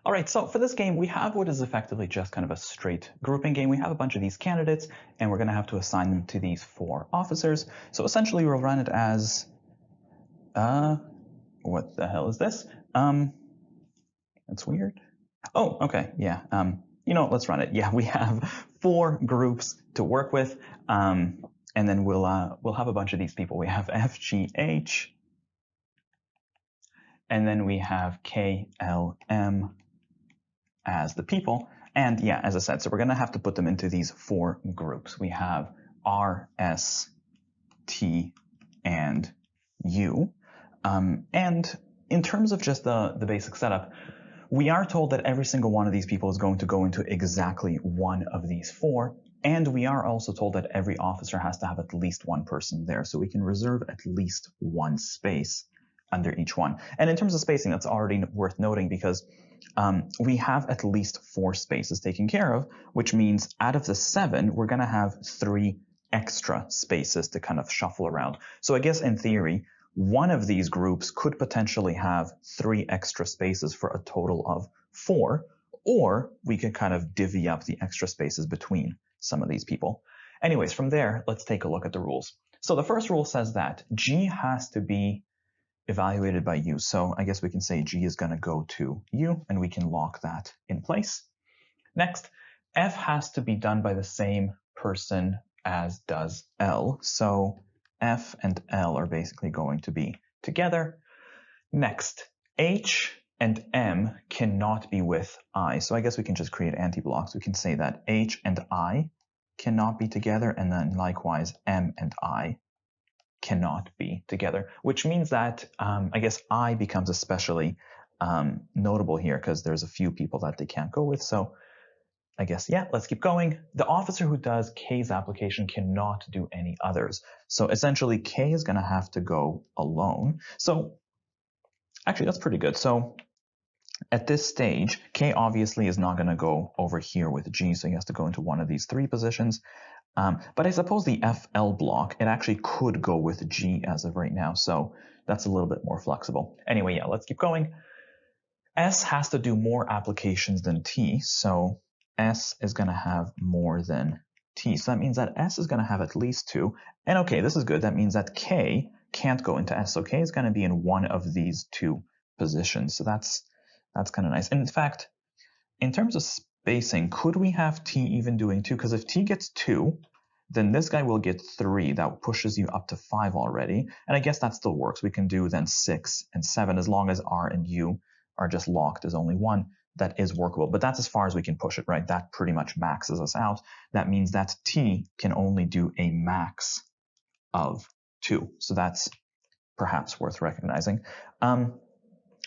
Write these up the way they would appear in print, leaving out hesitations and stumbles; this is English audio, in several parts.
All right, so for this game, we have what is effectively just kind of a straight grouping game. We have a bunch of these candidates, and we're going to have to assign them to these 4 officers. So essentially, we'll run it as, what the hell is this? That's weird. Oh, okay, yeah. You know what, let's run it. Yeah, we have 4 groups to work with, and then we'll have a bunch of these people. We have F, G, H, and then we have K, L, M as the people. And yeah, as I said, so we're going to have to put them into these 4 groups. We have R, S, T, and U. And in terms of just the basic setup, we are told that every single one of these people is going to go into exactly one of these 4. And we are also told that every officer has to have at least one person there. So we can reserve at least one space under each one. And in terms of spacing, that's already worth noting because we have at least 4 spaces taken care of, which means out of the 7, we're going to have 3 extra spaces to kind of shuffle around. So I guess in theory, one of these groups could potentially have 3 extra spaces for a total of 4, or we could kind of divvy up the extra spaces between some of these people. Anyways, from there, let's take a look at the rules. So the first rule says that G has to be evaluated by U. So I guess we can say G is going to go to U, and we can lock that in place. Next, F has to be done by the same person as does L. So F and L are basically going to be together. Next, H and M cannot be with I. So I guess we can just create anti-blocks. We can say that H and I cannot be together, and then likewise M and I cannot be together, which means that I guess I becomes especially notable here because there's a few people that they can't go with. So I guess, yeah, let's keep going. The officer who does K's application cannot do any others. So essentially, K is going to have to go alone. So actually, that's pretty good. So at this stage, K obviously is not going to go over here with G, so he has to go into one of these 3 positions. But I suppose the FL block, it actually could go with G as of right now, so that's a little bit more flexible. Anyway, yeah, let's keep going. S has to do more applications than T, so S is going to have more than T. So that means that S is going to have at least 2. And okay, this is good. That means that K can't go into S. So K is going to be in one of these 2 positions. So that's kind of nice. And in fact, in terms of spacing, could we have T even doing 2? Because if T gets 2, then this guy will get 3. That pushes you up to 5 already. And I guess that still works. We can do then 6 and 7 as long as R and U are just locked as only 1. That is workable. But that's as far as we can push it, right? That pretty much maxes us out. That means that T can only do a max of 2. So that's perhaps worth recognizing.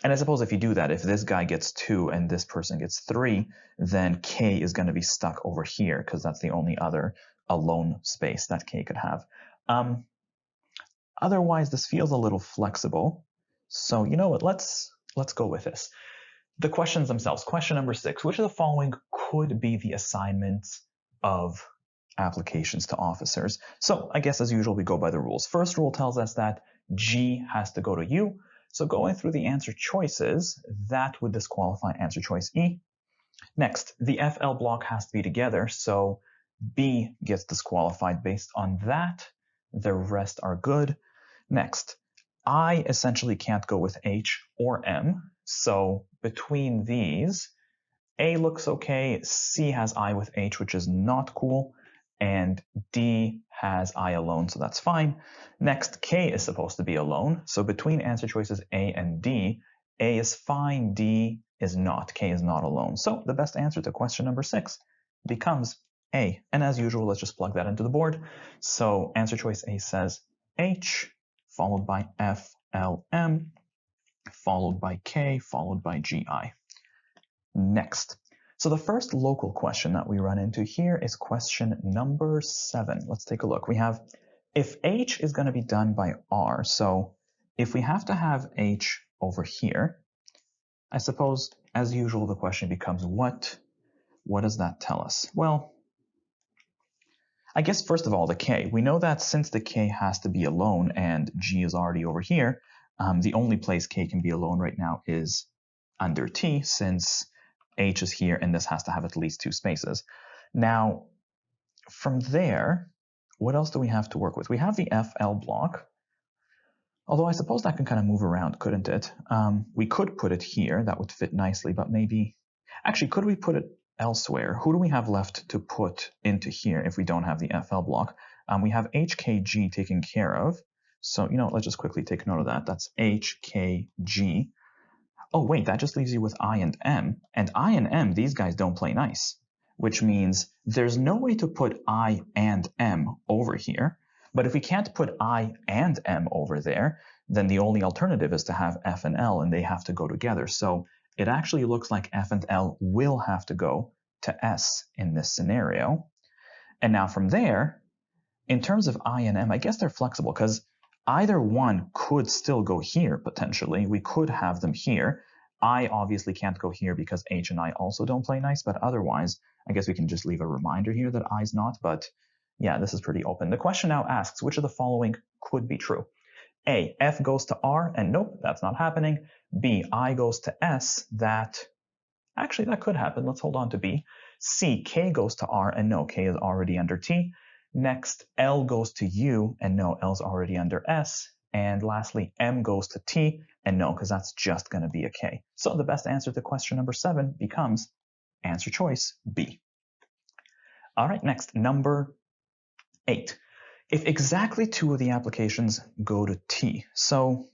And I suppose if you do that, if this guy gets 2 and this person gets 3, then K is going to be stuck over here because that's the only other alone space that K could have. Otherwise, this feels a little flexible. So you know what? Let's go with this. The questions themselves. Question number 6. Which of the following could be the assignments of applications to officers? So I guess as usual, we go by the rules. First rule tells us that G has to go to U. So going through the answer choices, that would disqualify answer choice E. Next, the FL block has to be together, so B gets disqualified based on that. The rest are good. Next, I essentially can't go with H or M, so between these, A looks okay, C has I with H, which is not cool, and D has I alone, so that's fine. Next, K is supposed to be alone, so between answer choices A and D, A is fine, D is not, K is not alone. So the best answer to question number 6 becomes A. And as usual, let's just plug that into the board. So answer choice A says H, followed by F, L, M, followed by K, followed by G, I. Next. So the first local question that we run into here is question number 7. Let's take a look. We have, if H is going to be done by R, so if we have to have H over here, I suppose, as usual, the question becomes, what does that tell us? Well, I guess first of all, the K. We know that since the K has to be alone and G is already over here, the only place K can be alone right now is under T, since H is here, and this has to have at least 2 spaces. Now, from there, what else do we have to work with? We have the FL block, although I suppose that can kind of move around, couldn't it? We could put it here. That would fit nicely, but maybe... Actually, could we put it elsewhere? Who do we have left to put into here if we don't have the FL block? We have HKG taken care of. So, let's just quickly take note of that. That's HKG. Oh, wait, that just leaves you with I and M. And I and M, these guys don't play nice, which means there's no way to put I and M over here. But if we can't put I and M over there, then the only alternative is to have F and L, and they have to go together. So it actually looks like F and L will have to go to S in this scenario. And now from there, in terms of I and M, I guess they're flexible because either one could still go here potentially. We could have them here. I obviously can't go here because H and I also don't play nice, but otherwise, I guess we can just leave a reminder here that I's not, but yeah, this is pretty open. The question now asks, which of the following could be true? A, F goes to R, and nope, that's not happening. B, I goes to S, actually that could happen. Let's hold on to B. C, K goes to R, and no, K is already under T. Next, L goes to U, and no, L's already under S. And lastly, M goes to T, and no, because that's just going to be a K. So the best answer to question number 7 becomes answer choice B. All right, next, number 8. If exactly 2 of the applications go to T, so,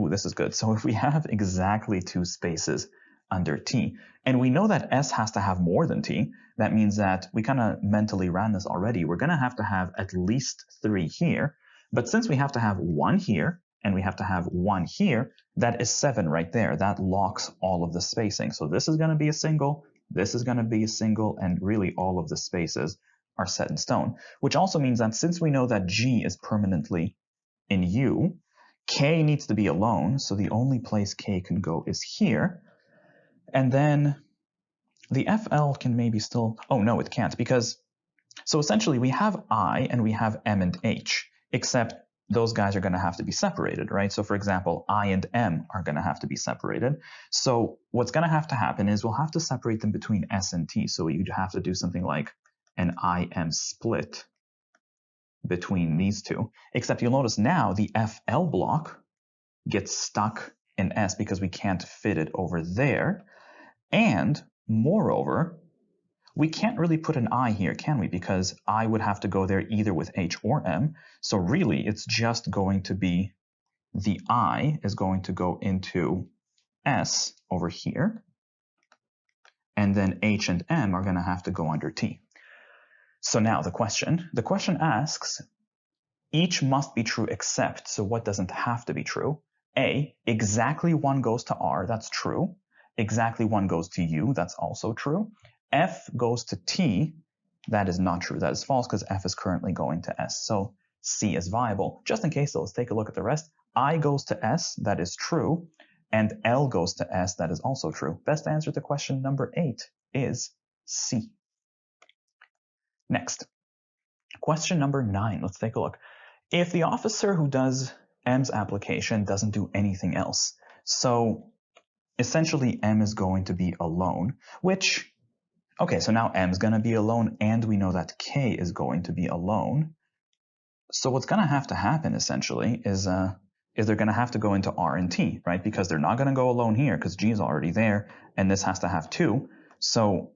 this is good. So if we have exactly 2 spaces under T, and we know that S has to have more than T, that means that we kind of mentally ran this already. We're going to have at least 3 here. But since we have to have 1 here, and we have to have 1 here, that is 7 right there. That locks all of the spacing. So this is going to be a single, this is going to be a single, and really all of the spaces are set in stone, which also means that since we know that G is permanently in U, K needs to be alone, so the only place K can go is here. And then the FL can maybe still, oh no, it can't, because, so essentially we have I and we have M and H, except those guys are going to have to be separated, right? So for example, I and M are going to have to be separated. So what's going to happen is we'll have to separate them between S and T. So you'd have to do something like an IM split between these two, except you'll notice now the FL block gets stuck in S because we can't fit it over there. And moreover, we can't really put an I here, can we? Because I would have to go there either with H or M. So really, it's just going to be the I is going to go into S over here. And then H and M are going to have to go under T. So now the question asks, each must be true except, so what doesn't have to be true? A, exactly 1 goes to R, that's true. Exactly 1 goes to U, that's also true. F goes to T, that is not true, that is false because F is currently going to S. So C is viable. Just in case though, let's take a look at the rest. I goes to S, that is true. And L goes to S, that is also true. Best answer to question number 8 is C. Next, question number 9. Let's take a look. If the officer who does M's application doesn't do anything else, so essentially M is going to be alone, which, okay, so now M is going to be alone, and we know that K is going to be alone. So what's going to happen essentially is they're going to have to go into R and T, right? Because they're not going to go alone here because G is already there, and this has to have 2. So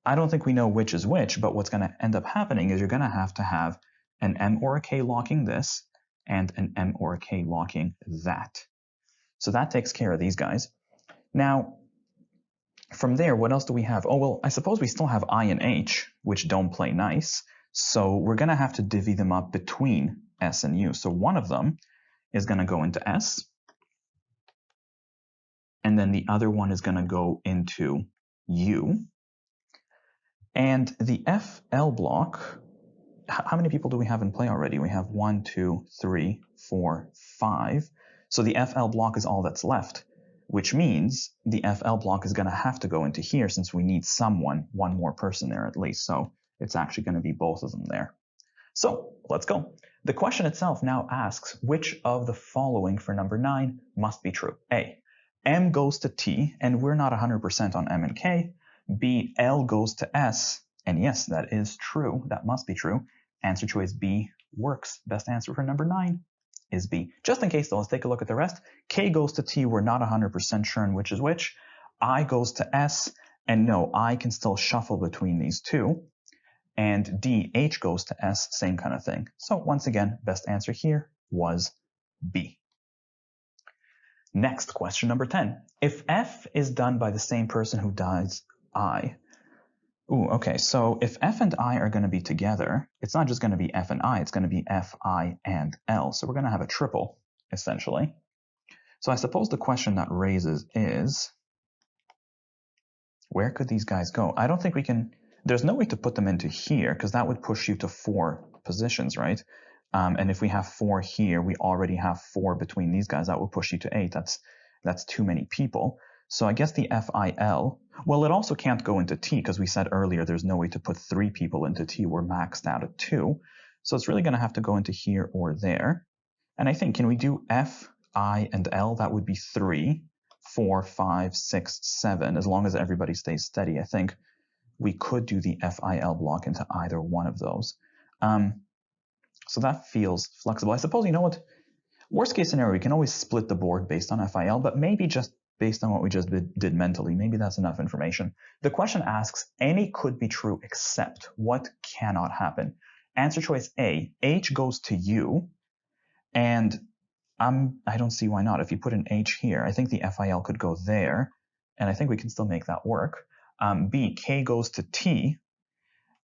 I don't think we know which is which, but what's going to end up happening is you're going to have an M or a K locking this and an M or a K locking that. So that takes care of these guys. Now, from there, what else do we have? Oh, well, I suppose we still have I and H, which don't play nice. So we're going to have to divvy them up between S and U. So one of them is going to go into S, and then the other one is going to go into U. And the FL block, how many people do we have in play already? We have 1, 2, 3, 4, 5. So the FL block is all that's left, which means the FL block is going to have to go into here since we need one more person there at least. So it's actually going to be both of them there. So let's go. The question itself now asks, which of the following for number 9 must be true? A, M goes to T, and we're not 100% on M and K. B, L goes to S. And yes, that is true. That must be true. Answer choice B works. Best answer for number 9 is B. Just in case though, let's take a look at the rest. K goes to T. We're not 100% sure in which is which. I goes to S. And no, I can still shuffle between these two. And D, H goes to S. Same kind of thing. So once again, best answer here was B. Next, question number 10. If F is done by the same person who does I. Ooh, okay, so if F and I are going to be together, it's not just going to be F and I, it's going to be F, I, and L. So we're going to have a triple, essentially. So I suppose the question that raises is, where could these guys go? I don't think we can, there's no way to put them into here, because that would push you to 4 positions, right? And if we have 4 here, we already have 4 between these guys. That will push you to 8. That's too many people. So I guess the FIL, well, it also can't go into T because we said earlier there's no way to put 3 people into T. We're maxed out at 2. So it's really going to have to go into here or there. And I think, can we do F, I, and L? That would be 3, 4, 5, 6, 7. As long as everybody stays steady, I think we could do the FIL block into either one of those. So that feels flexible. I suppose, you know what? Worst case scenario, we can always split the board based on FIL, but maybe just based on what we just did mentally, maybe that's enough information. The question asks, any could be true except what cannot happen? Answer choice A, H goes to U, and I don't see why not. If you put an H here, I think the FIL could go there, and I think we can still make that work. B, K goes to T,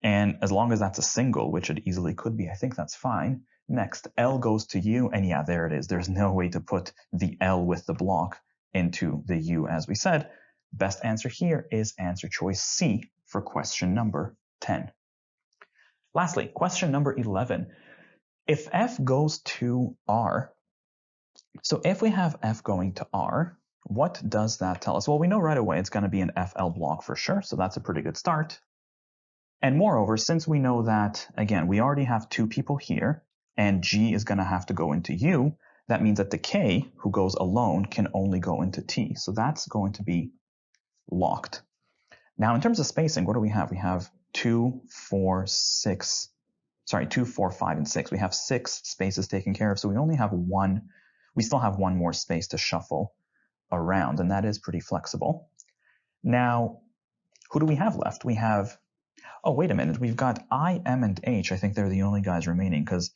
and as long as that's a single, which it easily could be, I think that's fine. Next, L goes to U, and yeah, there it is. There's no way to put the L with the block into the U, as we said. Best answer here is answer choice C for question number 10. Lastly, question number 11. If F goes to R, so if we have F going to R, what does that tell us? Well, we know right away it's going to be an FL block for sure, so that's a pretty good start. And moreover, since we know that, again, we already have 2 people here, and G is going to have to go into U, that means that the K, who goes alone, can only go into T. So that's going to be locked. Now, in terms of spacing, what do we have? We have 2, 4, 6, 2, 4, 5, and 6. We have 6 spaces taken care of, so we only have 1. We still have 1 more space to shuffle around, and that is pretty flexible. Now, who do we have left? We have, oh, wait a minute. We've got I, M, and H. I think they're the only guys remaining, because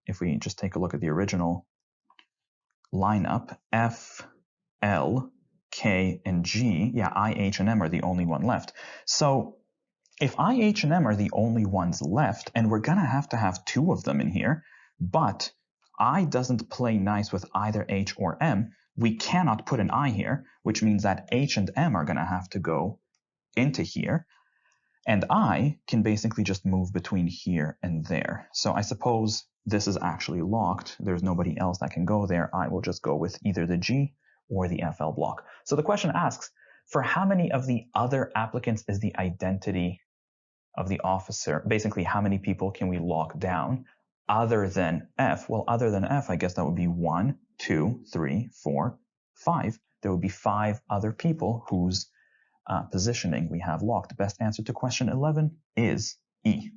if we just take a look at the original lineup, F, L, K, and G, yeah, I, H, and M are the only one left. So if I, H, and M are the only ones left, and we're going to have 2 of them in here, but I doesn't play nice with either H or M, we cannot put an I here, which means that H and M are going to have to go into here. And I can basically just move between here and there. So I suppose this is actually locked. There's nobody else that can go there. I will just go with either the G or the FL block. So the question asks, for how many of the other applicants is the identity of the officer? Basically, how many people can we lock down other than F? Well, other than F, I guess that would be 1, 2, 3, 4, 5. There would be 5 other people whose positioning we have locked. Best answer to question 11 is E.